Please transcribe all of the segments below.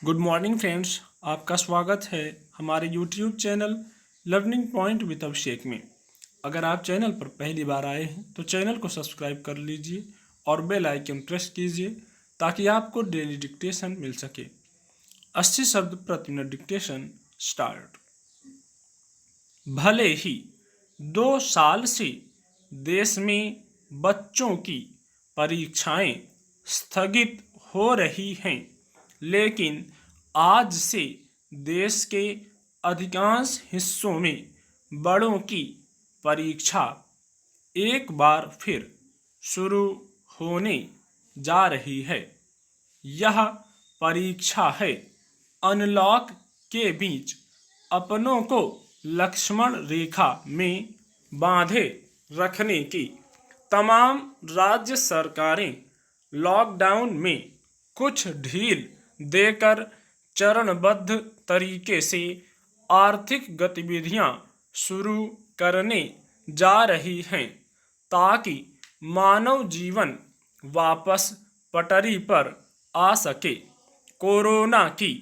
Good morning friends. आपका स्वागत है हमारे YouTube channel learning point with Abhishek में। अगर आप चैनल पर पहली बार आए हैं तो चैनल को सब्सक्राइब कर लीजिए और बेल आइकन प्रेस कीजिए ताकि आपको डेली डिक्टेशन मिल सके। 80 शब्द प्रति मिनट डिक्टेशन स्टार्ट। भले ही 2 साल से देश में बच्चों की परीक्षाएं स्थगित हो रही हैं, लेकिन आज से देश के अधिकांश हिस्सों में बड़ों की परीक्षा एक बार फिर शुरू होने जा रही है। यह परीक्षा है अनलॉक के बीच अपनों को लक्ष्मण रेखा में बांधे रखने की। तमाम राज्य सरकारें लॉकडाउन में कुछ ढील देकर चरणबद्ध तरीके से आर्थिक गतिविधियां शुरू करने जा रही हैं ताकि मानव जीवन वापस पटरी पर आ सके। कोरोना की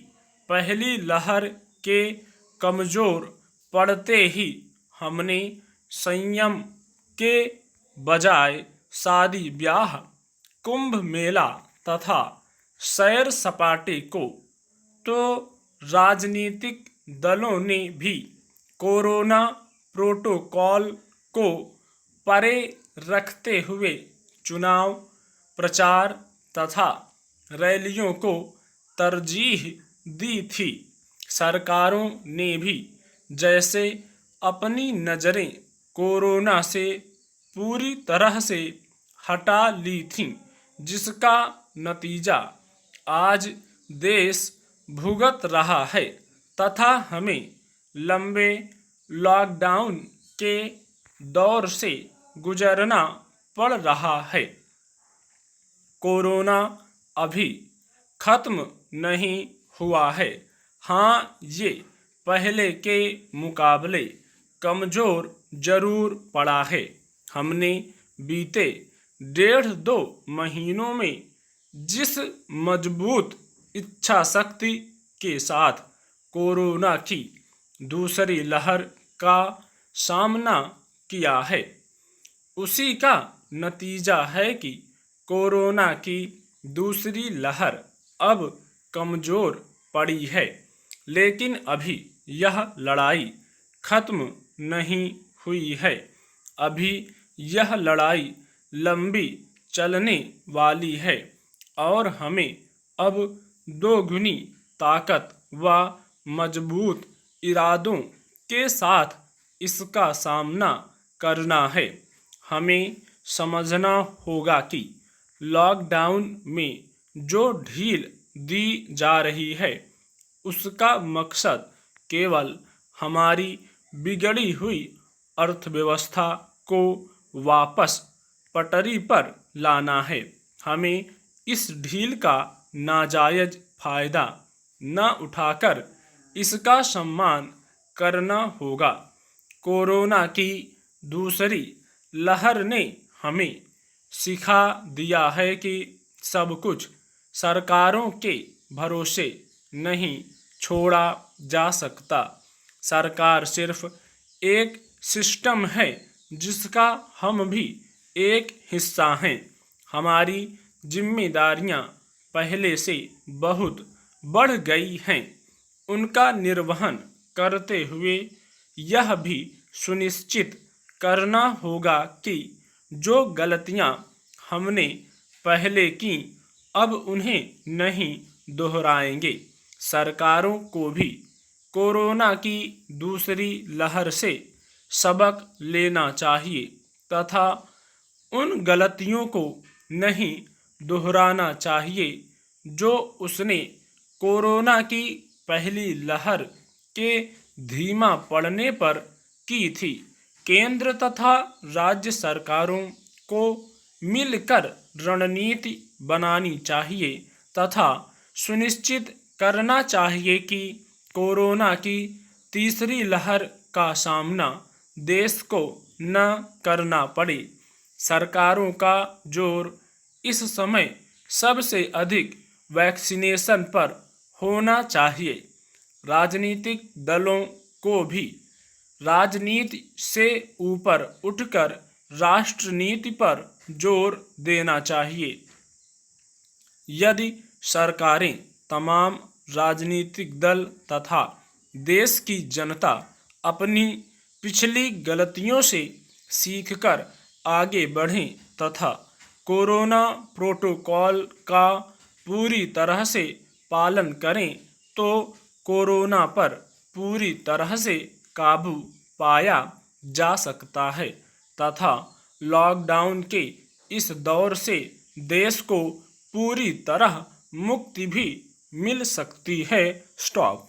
पहली लहर के कमजोर पड़ते ही हमने संयम के बजाय शादी ब्याह, कुंभ मेला तथा सैर सपाटे को, तो राजनीतिक दलों ने भी कोरोना प्रोटोकॉल को परे रखते हुए चुनाव प्रचार तथा रैलियों को तरजीह दी थी। सरकारों ने भी जैसे अपनी नज़रें कोरोना से पूरी तरह से हटा ली थीं, जिसका नतीजा आज देश भुगत रहा है तथा हमें लंबे लॉकडाउन के दौर से गुजरना पड़ रहा है। कोरोना अभी खत्म नहीं हुआ है। हाँ, ये पहले के मुकाबले कमज़ोर जरूर पड़ा है। हमने बीते 1.5-2 महीनों में जिस मजबूत इच्छा शक्ति के साथ कोरोना की दूसरी लहर का सामना किया है, उसी का नतीजा है कि कोरोना की दूसरी लहर अब कमज़ोर पड़ी है। लेकिन अभी यह लड़ाई खत्म नहीं हुई है। अभी यह लड़ाई लंबी चलने वाली है और हमें अब दोगुनी ताकत व मजबूत इरादों के साथ इसका सामना करना है। हमें समझना होगा कि लॉकडाउन में जो ढील दी जा रही है, उसका मकसद केवल हमारी बिगड़ी हुई अर्थव्यवस्था को वापस पटरी पर लाना है। हमें इस ढील का नाजायज फायदा न उठाकर इसका सम्मान करना होगा। कोरोना की दूसरी लहर ने हमें सिखा दिया है कि सब कुछ सरकारों के भरोसे नहीं छोड़ा जा सकता। सरकार सिर्फ एक सिस्टम है जिसका हम भी एक हिस्सा हैं। हमारी जिम्मेदारियां पहले से बहुत बढ़ गई हैं। उनका निर्वहन करते हुए यह भी सुनिश्चित करना होगा कि जो गलतियां हमने पहले की, अब उन्हें नहीं दोहराएंगे। सरकारों को भी कोरोना की दूसरी लहर से सबक लेना चाहिए तथा उन गलतियों को नहीं दोहराना चाहिए जो उसने कोरोना की पहली लहर के धीमा पड़ने पर की थी। केंद्र तथा राज्य सरकारों को मिलकर रणनीति बनानी चाहिए तथा सुनिश्चित करना चाहिए कि कोरोना की तीसरी लहर का सामना देश को न करना पड़े। सरकारों का जोर इस समय सबसे अधिक वैक्सीनेशन पर होना चाहिए। राजनीतिक दलों को भी राजनीति से ऊपर उठकर राष्ट्रनीति पर जोर देना चाहिए। यदि सरकारें, तमाम राजनीतिक दल तथा देश की जनता अपनी पिछली गलतियों से सीखकर आगे बढ़ें तथा कोरोना प्रोटोकॉल का पूरी तरह से पालन करें तो कोरोना पर पूरी तरह से काबू पाया जा सकता है तथा लॉकडाउन के इस दौर से देश को पूरी तरह मुक्ति भी मिल सकती है। स्टॉप।